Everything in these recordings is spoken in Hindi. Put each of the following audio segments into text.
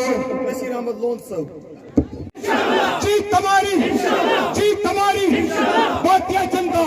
नसीर अहमद लोन साहब। जीत हमारी, जीत हमारी, भारतीय जनता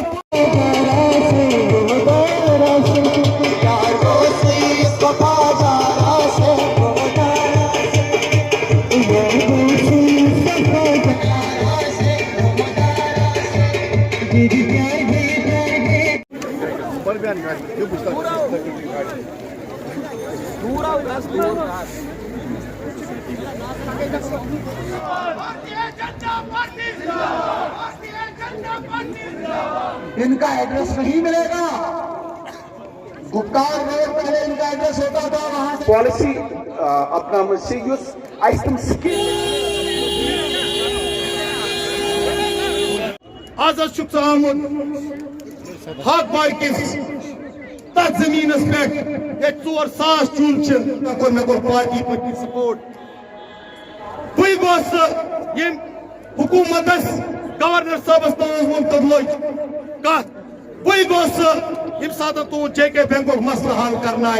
इनका एड्रेस नहीं मिलेगा। गुप्कार रोड पहले इनका एड्रेस होता था, वहां से पॉलिसी अपना मिसयूज आइटम आज आमुत हक बाइकिस तथ जमीनस पे 4,000 चून मे पार्टी पे सपोर्ट बह गोस हुकूमत गवर्नर साहबस तदलोच कत बह गोस यम सात तुम JK बैंक मसल हल करना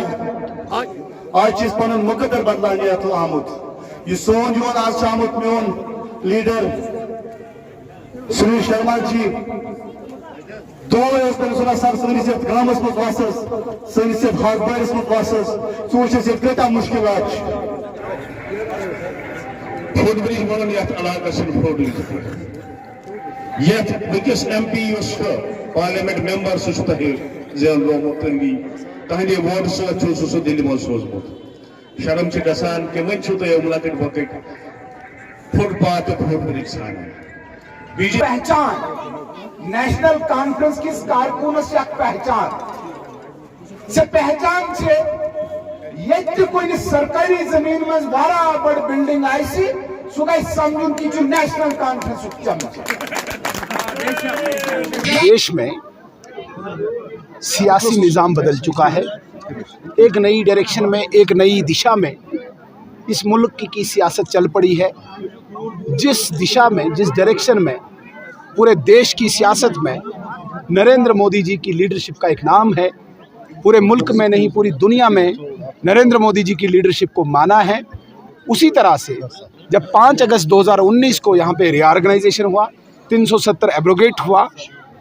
आज पन मुकदर बदलाने आमुत यह सोन योन आज आमुत मोन लीडर सुनील शर्मा जी दोस सर सनिस गामस मज वसस सनिस हाथबारिस मज वसस चूस कता मुश्किल फुट ब्रिज वन इलाकस foot bridge MP parliament member सह जेल रोमुत तहदे वोट सह दिल्ली मज सोजमुत शर्म गसान कि वन लकट वकट फुटपाथ फुट ब्रिज सान पहचान नेशनल कॉन्फ्रेंस किस कारकुन से पहचान से पहचान से ये कोई सरकारी जमीन में वारा बड़ बिल्डिंग आईसी सुगै समझुन की जो नेशनल कॉन्फ्रेंस देश में सियासी निज़ाम बदल चुका है। एक नई डायरेक्शन में, एक नई दिशा में इस मुल्क की सियासत चल पड़ी है। जिस दिशा में, जिस डायरेक्शन में पूरे देश की सियासत में नरेंद्र मोदी जी की लीडरशिप का एक नाम है, पूरे मुल्क में नहीं पूरी दुनिया में नरेंद्र मोदी जी की लीडरशिप को माना है। उसी तरह से जब 5 अगस्त 2019 को यहाँ पे रीऑर्गेनाइजेशन हुआ, 370 एब्रोगेट हुआ,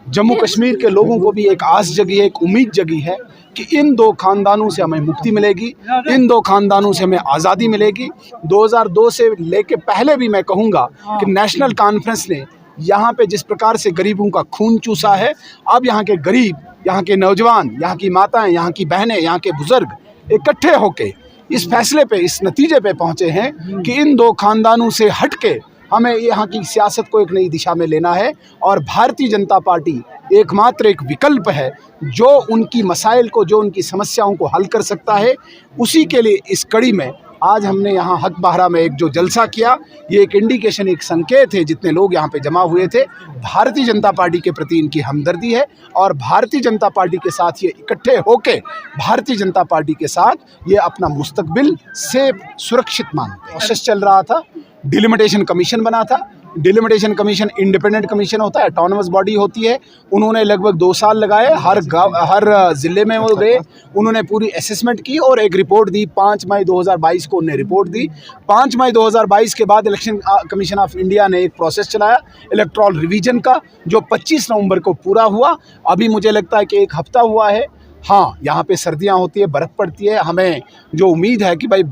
जम्मू कश्मीर के लोगों को भी एक आस जगी है, एक उम्मीद जगी है कि इन दो खानदानों से हमें मुक्ति मिलेगी, इन दो खानदानों से हमें आज़ादी मिलेगी। 2002 से लेके पहले भी मैं कहूँगा कि नेशनल कॉन्फ्रेंस ने यहाँ पे जिस प्रकार से गरीबों का खून चूसा है, अब यहाँ के गरीब, यहाँ के नौजवान, यहाँ की माताएं, यहाँ की बहनें, यहाँ के बुजुर्ग इकट्ठे होके इस फैसले पे, इस नतीजे पे पहुँचे हैं कि इन दो खानदानों से हट के हमें यहाँ की सियासत को एक नई दिशा में लेना है। और भारतीय जनता पार्टी एकमात्र एक विकल्प है जो उनकी मसाइल को, जो उनकी समस्याओं को हल कर सकता है। उसी के लिए इस कड़ी में आज हमने यहाँ हक बहरा में एक जो जलसा किया, ये एक इंडिकेशन, एक संकेत है। जितने लोग यहाँ पे जमा हुए थे, भारतीय जनता पार्टी के प्रति इनकी हमदर्दी है और भारतीय जनता पार्टी के साथ ये इकट्ठे होके भारतीय जनता पार्टी के साथ ये अपना मुस्तकबिल सेफ, सुरक्षित मानते हैं। प्रोसेस चल रहा था, डिलिमिटेशन कमीशन बना था। डिलिमिटेशन कमीशन इंडिपेंडेंट कमीशन होता है, ऑटोनमस बॉडी होती है। उन्होंने लगभग 2 साल लगाए, हर ज़िले में वो गए, उन्होंने पूरी असेसमेंट की और एक रिपोर्ट दी। 5 मई 2022 को उन्हें रिपोर्ट दी। 5 मई 2022 के बाद इलेक्शन कमीशन ऑफ इंडिया ने एक प्रोसेस चलाया इलेक्टोरल रिवीजन का, जो 25 नवंबर को पूरा हुआ। अभी मुझे लगता है कि 1 हफ्ता हुआ है। हाँ, यहाँ पे सर्दियाँ होती है, बर्फ़ पड़ती है। हमें जो उम्मीद है कि भाई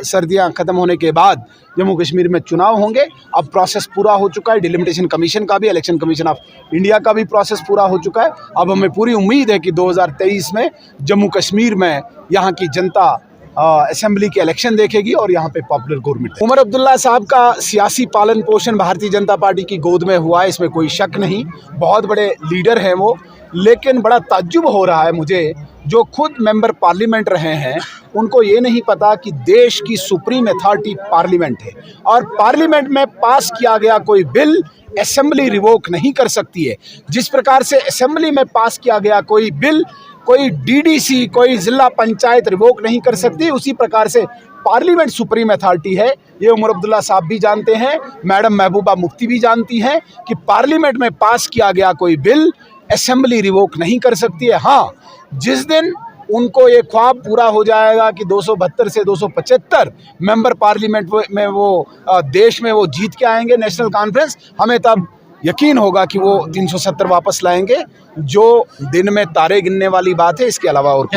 सर्दियाँ ख़त्म होने के बाद जम्मू कश्मीर में चुनाव होंगे। अब प्रोसेस पूरा हो चुका है, डिलिमिटेशन कमीशन का भी, इलेक्शन कमीशन ऑफ इंडिया का भी प्रोसेस पूरा हो चुका है। अब हमें पूरी उम्मीद है कि 2023 में जम्मू कश्मीर में यहाँ की जनता असेंबली के इलेक्शन देखेगी और यहाँ पे पॉपुलर गवर्नमेंट। उमर अब्दुल्ला साहब का सियासी पालन पोषण भारतीय जनता पार्टी की गोद में हुआ है, इसमें कोई शक नहीं। बहुत बड़े लीडर हैं वो, लेकिन बड़ा ताज्जुब हो रहा है मुझे, जो खुद मेंबर पार्लियामेंट रहे हैं उनको ये नहीं पता कि देश की सुप्रीम अथॉरिटी पार्लियामेंट है और पार्लियामेंट में पास किया गया कोई बिल असेंबली रिवोक नहीं कर सकती है। जिस प्रकार से असेंबली में पास किया गया कोई बिल कोई DDC, कोई ज़िला पंचायत रिवोक नहीं कर सकती, उसी प्रकार से पार्लियामेंट सुप्रीम अथॉरिटी है। ये उमर अब्दुल्ला साहब भी जानते हैं, मैडम महबूबा मुफ्ती भी जानती हैं कि पार्लियामेंट में पास किया गया कोई बिल असेंबली रिवोक नहीं कर सकती है। हाँ, जिस दिन उनको ये ख्वाब पूरा हो जाएगा कि 272 से 275 मेंबर पार्लियामेंट में वो देश में वो जीत के आएंगे नेशनल कॉन्फ्रेंस, हमें तब यकीन होगा कि वो 370 वापस लाएंगे, जो दिन में तारे गिनने वाली बात है, इसके अलावा और